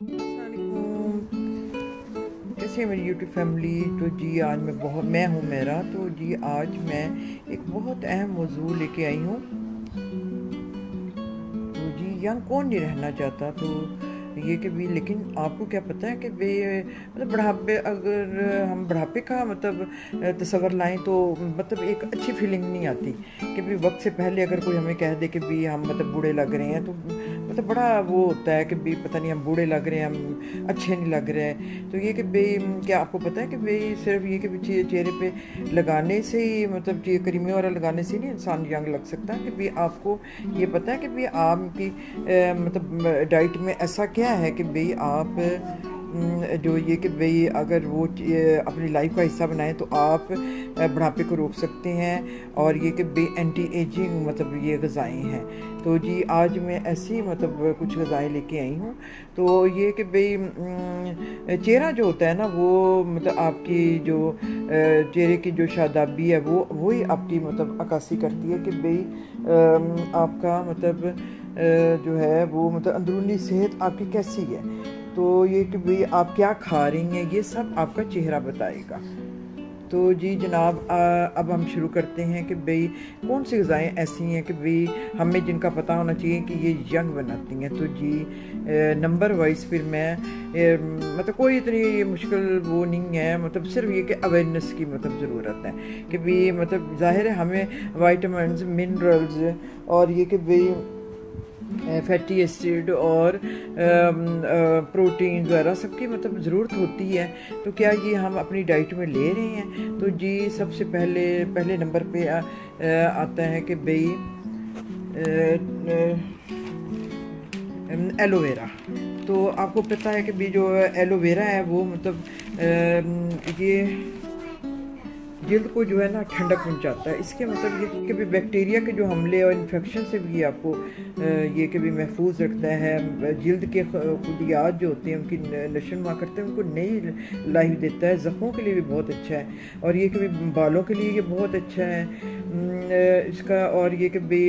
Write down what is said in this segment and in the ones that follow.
अस्सलामुअलैकुम। कैसे है मेरी यूट्यूब फैमिली। तो जी आज मैं हूँ मेरा। तो जी आज मैं एक बहुत अहम मौजू लेके आई हूँ। तो जी यंग कौन नहीं रहना चाहता। तो ये कि भी लेकिन आपको क्या पता है कि भाई मतलब बुढ़ापे, अगर हम बुढ़ापे का मतलब तस्वर लाएं तो मतलब एक अच्छी फीलिंग नहीं आती कि भाई वक्त से पहले अगर कोई हमें कह दे कि भाई हम मतलब बूढ़े लग रहे हैं, तो मतलब बड़ा वो होता है कि भाई पता नहीं हम बूढ़े लग रहे हैं, हम अच्छे नहीं लग रहे हैं। तो ये कि भाई क्या आपको पता है कि भाई सिर्फ ये कि चेहरे पे लगाने से ही मतलब ये क्रीमी वगैरह लगाने से नहीं इंसान यंग लग सकता। कि भाई आपको ये पता है कि भाई आपकी मतलब डाइट में ऐसा क्या है कि भाई आप जो ये कि भाई अगर वो अपनी लाइफ का हिस्सा बनाएं तो आप बुढ़ापे को रोक सकते हैं। और ये कि भाई एंटी एजिंग मतलब ये ग़िज़ाएँ हैं। तो जी आज मैं ऐसी मतलब कुछ ग़िज़ाएँ लेके आई हूँ। तो ये कि भाई चेहरा जो होता है ना, वो मतलब आपकी जो चेहरे की जो शादाबी है वो ही आपकी मतलब अक्कासी करती है कि भाई आपका मतलब जो है वो मतलब अंदरूनी सेहत आपकी कैसी है। तो ये कि भाई आप क्या खा रही हैं, ये सब आपका चेहरा बताएगा। तो जी जनाब अब हम शुरू करते हैं कि भाई कौन सी ग़िज़ाएँ ऐसी हैं कि भाई हमें जिनका पता होना चाहिए कि ये यंग बनाती हैं। तो जी नंबर वाइज फिर मैं मतलब कोई इतनी मुश्किल वो नहीं है, मतलब सिर्फ ये कि अवेयरनेस की मतलब ज़रूरत है कि भाई मतलब ज़ाहिर है हमें वाइटामिन्स, मिनरल्स और ये कि भाई फैटी एसिड और प्रोटीन वगैरह सबकी मतलब ज़रूरत होती है। तो क्या ये हम अपनी डाइट में ले रहे हैं। तो जी सबसे पहले नंबर पे आता है कि भाई एलोवेरा। तो आपको पता है कि भी जो एलोवेरा है वो मतलब ये जल्द को जो है ना ठंडक पहुंचाता है। इसके मतलब ये कि भी बैक्टीरिया के जो हमले और इन्फेक्शन से भी आपको ये कि भी महफूज रखता है। जल्द के खुदियात जो होते हैं उनकी नशोनुमा करते हैं, उनको नई लाइफ देता है। ज़ख्मों के लिए भी बहुत अच्छा है और ये कि भी बालों के लिए ये बहुत अच्छा है इसका। और ये कि भी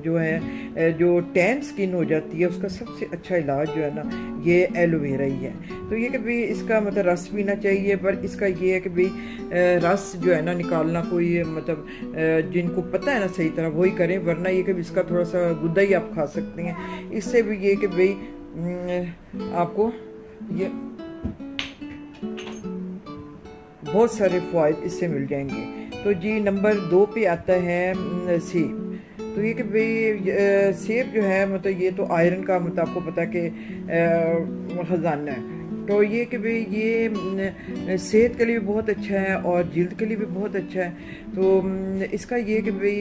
जो है जो टैन स्किन हो जाती है उसका सबसे अच्छा इलाज जो है ना ये एलोवेरा ही है। तो ये कि भी इसका मतलब रस पीना चाहिए, पर इसका ये है कि भाई रस जो है ना निकालना कोई मतलब जिनको पता है ना सही तरह वही करें, वरना ये कि इसका थोड़ा सा गुद्दा ही आप खा सकते हैं। इससे भी ये कि भाई आपको ये बहुत सारे फ़ायदे इससे मिल जाएंगे। तो जी नंबर 2 पे आता है सेब। तो ये कि भाई सेब जो है मतलब ये तो आयरन का मतलब आपको पता है कि ख़जाना है। तो ये कि भाई ये सेहत के लिए भी बहुत अच्छा है और जल्द के लिए भी बहुत अच्छा है। तो इसका ये कि भाई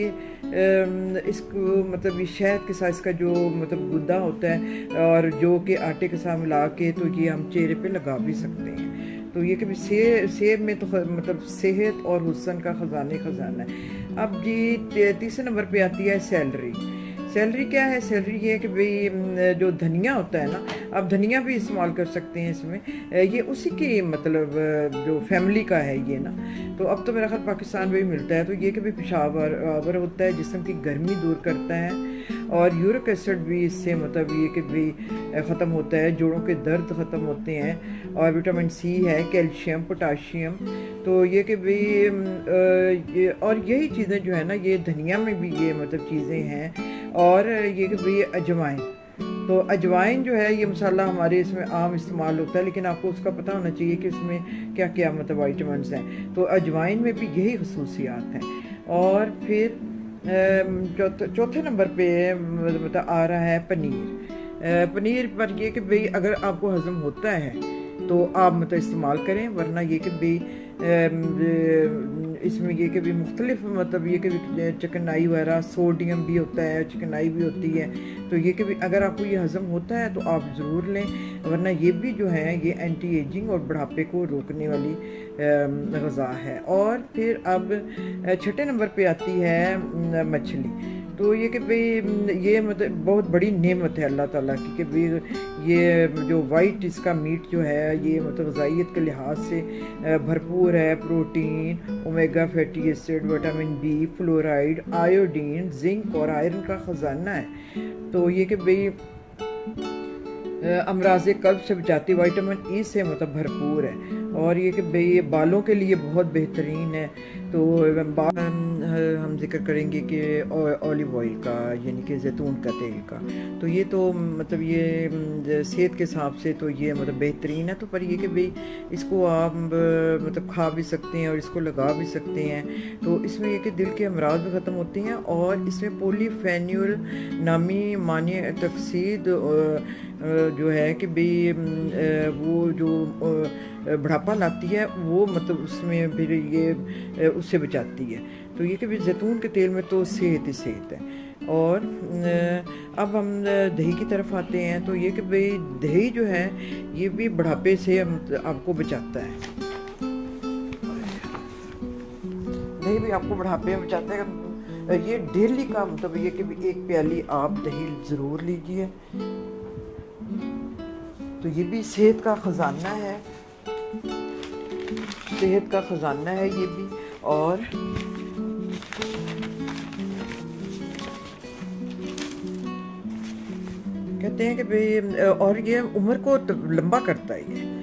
इसको मतलब ये शहद के साथ इसका जो मतलब गुद्दा होता है और जो कि आटे के साथ मिला के तो ये हम चेहरे पे लगा भी सकते हैं। तो ये कि सेब में तो मतलब सेहत और हुस्न का ख़जाना है। अब जी तीसरे नंबर पे आती है सैलरी। सैलरी क्या है? सैलरी ये है कि भाई जो धनिया होता है ना, आप धनिया भी इस्तेमाल कर सकते हैं इसमें। ये उसी की मतलब जो फैमिली का है ये ना। तो अब तो मेरा ख्याल पाकिस्तान में भी मिलता है। तो ये कि भाई पेशाब आवर होता है, जिस्म की गर्मी दूर करता है और यूरिक एसिड भी इससे मतलब ये कि भाई ख़त्म होता है, जोड़ों के दर्द ख़त्म होते हैं। और विटामिन सी है, कैल्शियम, पोटाशियम। तो ये कि भाई और यही चीज़ें जो है ना ये धनिया में भी ये मतलब चीज़ें हैं। और ये कि भाई अजवाइन, तो अजवाइन जो है ये मसाला हमारे इसमें आम इस्तेमाल होता है, लेकिन आपको उसका पता होना चाहिए कि इसमें क्या क्या मतलब वाइटामिन्स हैं। तो अजवाइन में भी यही खसूसियात हैं। और फिर चौथे नंबर पे मतलब आ रहा है पनीर। पनीर पर ये कि भाई अगर आपको हज़म होता है तो आप मतलब इस्तेमाल करें, वरना ये कि भाई इसमें ये कि भी मुख्तलिफ मतलब ये कि चिकनाई वगैरह सोडियम भी होता है, चिकनाई भी होती है। तो ये कि भी अगर आपको ये हज़म होता है तो आप ज़रूर लें, वरना ये भी जो है ये एंटी एजिंग और बुढ़ापे को रोकने वाली ग़िज़ा है। और फिर अब छठे नंबर पे आती है मछली। तो ये कि भाई ये मतलब बहुत बड़ी नेमत है अल्लाह ताला की कि भाई ये जो वाइट इसका मीट जो है ये मतलब ग़िज़ाइयत के लिहाज से भरपूर है। Protein, omega fatty acid, vitamin B, fluoride, iodine, zinc और आयरन का ख़जाना है। तो ये कि भाई अमराज़ कल्ब से बचाती, विटामिन ई से मतलब भरपूर है। और ये कि भाई ये बालों के लिए बहुत बेहतरीन है। तो हम जिक्र करेंगे कि ऑलिव ऑयल का, यानी कि जैतून का तेल का। तो ये तो मतलब ये सेहत के हिसाब से तो ये मतलब बेहतरीन है। तो पर ये कि भाई इसको आप मतलब खा भी सकते हैं और इसको लगा भी सकते हैं। तो इसमें ये कि दिल के अमराज भी ख़त्म होते हैं और इसमें पॉलीफेन्यूल नामी मानी तकसीद जो है कि भाई वो जो बुढ़ापा लाती है वो मतलब उसमें फिर ये उससे बचाती है। तो ये कि जैतून के तेल में तो सेहत ही सेहत है। और अब हम दही की तरफ आते हैं। तो ये कि भाई दही जो है ये भी बुढ़ापे से आपको बचाता है। दही भी आपको बुढ़ापे में बचाता है। ये डेली का मतलब ये कि एक प्याली आप दही ज़रूर लीजिए। तो ये भी सेहत का ख़जाना है, सेहत का ख़जाना है ये भी। और कहते हैं कि भाई और ये उम्र को लंबा करता है, ये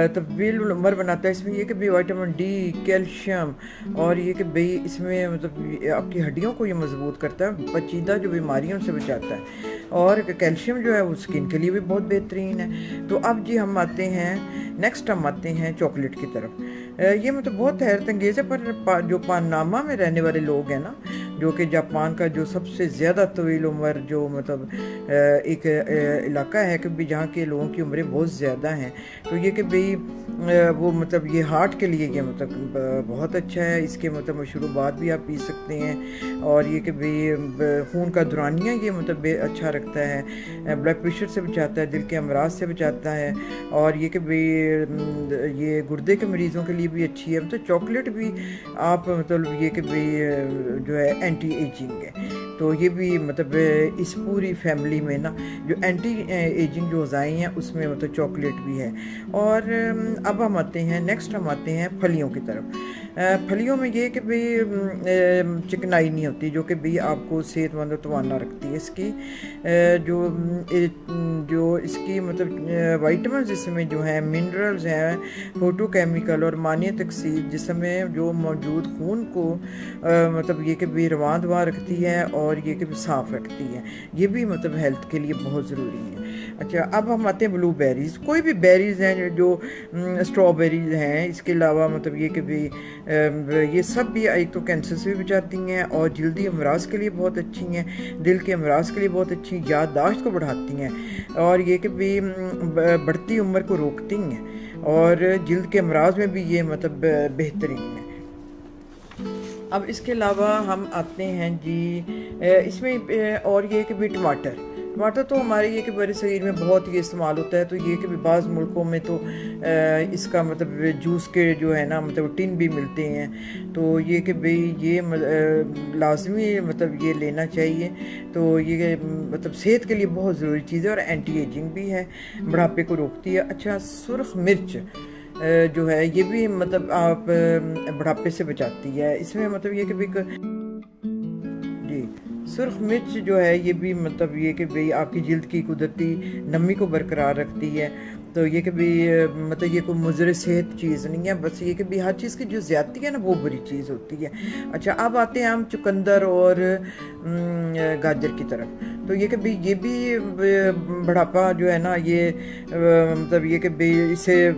तब्दील उम्र बनाता है। इसमें ये कि भाई विटामिन डी, कैल्शियम और ये कि भाई इसमें मतलब आपकी हड्डियों को ये मजबूत करता है, पेचीदा जो बीमारियों से बचाता है। और कैल्शियम जो है वो स्किन के लिए भी बहुत बेहतरीन है। तो अब जी हम आते हैं नेक्स्ट, हम आते हैं चॉकलेट की तरफ। ये मतलब बहुत हैरत अंगेज़ है, पर जो पानामा में रहने वाले लोग हैं ना, जो कि जापान का जो सबसे ज़्यादा तवील उम्र जो मतलब एक इलाका है कि जहाँ के लोगों की उम्रें बहुत ज़्यादा हैं। तो ये कि भाई वो मतलब ये हार्ट के लिए ये मतलब बहुत अच्छा है। इसके मतलब मशरूबात भी आप पी सकते हैं। और ये कि भाई खून का दौरानिया ये मतलब अच्छा रखता है, ब्लड प्रेशर से बचाता है, दिल के अमराज से बचाता है। और ये कि भाई ये गुर्दे के मरीज़ों के लिए भी अच्छी है। मतलब चॉकलेट भी आप मतलब ये कि भाई जो है एंटी एजिंग है। तो ये भी मतलब इस पूरी फैमिली में ना जो एंटी एजिंग जो ग़िज़ाएँ हैं उसमें मतलब चॉकलेट भी है। और अब हम आते हैं नेक्स्ट, हम आते हैं फलियों की तरफ। फलियों में ये कि भाई चिकनाई नहीं होती, जो कि भाई आपको सेहतमंद और तवाना रखती है। इसकी जो इसकी मतलब वाइटामिन इसमें जो है, मिनरल्स हैं, फोटोकेमिकल और मानी तकसीद जिसमें जो मौजूद खून को मतलब ये कि भाई रवां दवा रखती है और ये कि साफ़ रखती है। ये भी मतलब हेल्थ के लिए बहुत ज़रूरी है। अच्छा, अब हम आते हैं ब्लूबेरीज़। कोई भी बेरीज़ हैं जो स्ट्रॉबेरीज़ हैं, इसके अलावा मतलब ये कि भाई ये सब भी एक तो कैंसर से भी बचाती हैं और जल्दी अमराज के लिए बहुत अच्छी हैं, दिल के अमराज के लिए बहुत अच्छी, याददाश्त को बढ़ाती हैं और ये कि भाई बढ़ती उम्र को रोकती हैं और जल्द के अमराज में भी ये मतलब बेहतरीन है। अब इसके अलावा हम आते हैं जी इसमें और ये कि भाई टमाटर तो हमारे ये कि बड़े शरीर में बहुत ही इस्तेमाल होता है। तो ये कि बाज़ मुल्कों में तो इसका मतलब जूस के जो है ना मतलब टिन भी मिलते हैं। तो ये कि भाई ये लाजमी मतलब ये लेना चाहिए। तो ये मतलब सेहत के लिए बहुत ज़रूरी चीज़ है और एंटी एजिंग भी है, बुढ़ापे को रोकती है। अच्छा, सुर्ख मिर्च जो है ये भी मतलब आप बुढ़ापे से बचाती है। इसमें मतलब ये कि भाई जी सुर्ख मिर्च जो है ये भी मतलब ये कि भाई आपकी जिल्द की कुदरती नमी को बरकरार रखती है। तो ये कि भाई मतलब ये कोई मुज़र सेहत चीज़ नहीं है, बस ये कि भाई हर चीज़ की जो ज़्यादती है ना वो बुरी चीज़ होती है। अच्छा, अब आते हैं हम चुकंदर और गाजर की तरफ। तो ये कि भाई ये भी बुढ़ापा जो है ना ये मतलब ये कि भाई इससे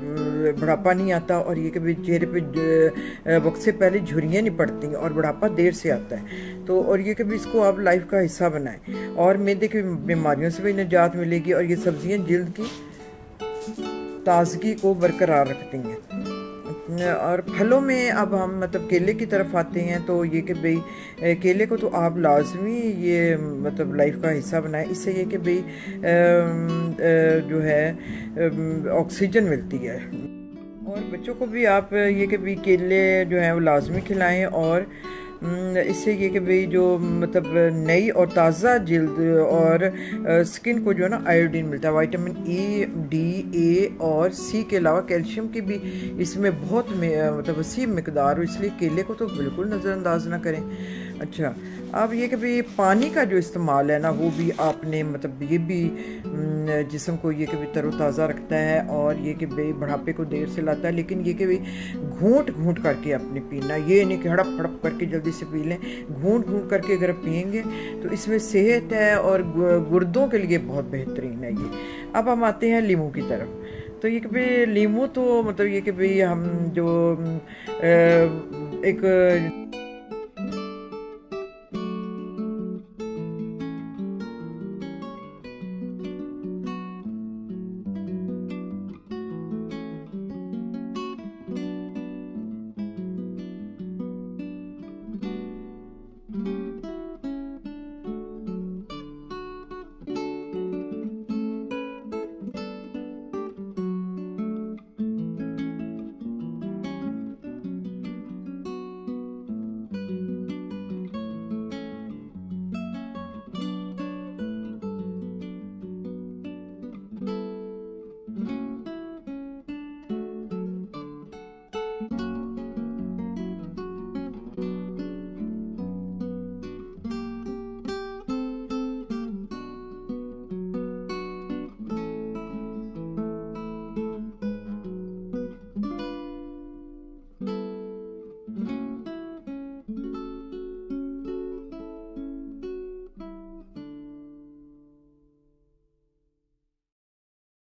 बुढ़ापा नहीं आता और ये कि भाई चेहरे पे वक्त से पहले झुर्रियाँ नहीं पड़ती और बुढ़ापा देर से आता है। तो और ये कि भाई इसको आप लाइफ का हिस्सा बनाएं और मैदे की बीमारियों से भी निजात मिलेगी। और ये सब्जियाँ जल्द की ताजगी को बरकरार रखती हैं। और फलों में अब हम मतलब केले की तरफ आते हैं। तो ये कि भाई केले को तो आप लाजमी ये मतलब लाइफ का हिस्सा बनाएं। इससे ये कि भाई जो है ऑक्सीजन मिलती है। और बच्चों को भी आप ये कि भाई केले जो हैं वो लाजमी खिलाएं। और इससे ये कि भाई जो मतलब नई और ताज़ा जिल्द और स्किन को जो है ना आयोडीन मिलता है। विटामिन ई, डी, ए और सी के अलावा कैल्शियम की भी इसमें बहुत मतलब वसी मकदार हो, इसलिए केले को तो बिल्कुल नज़रअंदाज ना करें। अच्छा, अब ये कि भाई पानी का जो इस्तेमाल है ना, वो भी आपने मतलब ये भी जिस्म को ये कि भाई तरोताज़ा रखता है, और ये कि भाई बुढ़ापे को देर से लाता है, लेकिन ये कि भाई घूंट घूंट करके अपने पीना, ये नहीं कि हड़प हड़प करके जल्दी से पी लें। घूंट घूंट करके अगर पियेंगे तो इसमें सेहत है और गुर्दों के लिए बहुत बेहतरीन है ये। अब हम आते हैं लीमू की तरफ। तो ये कि भाई लीमू तो मतलब ये कि भाई हम जो एक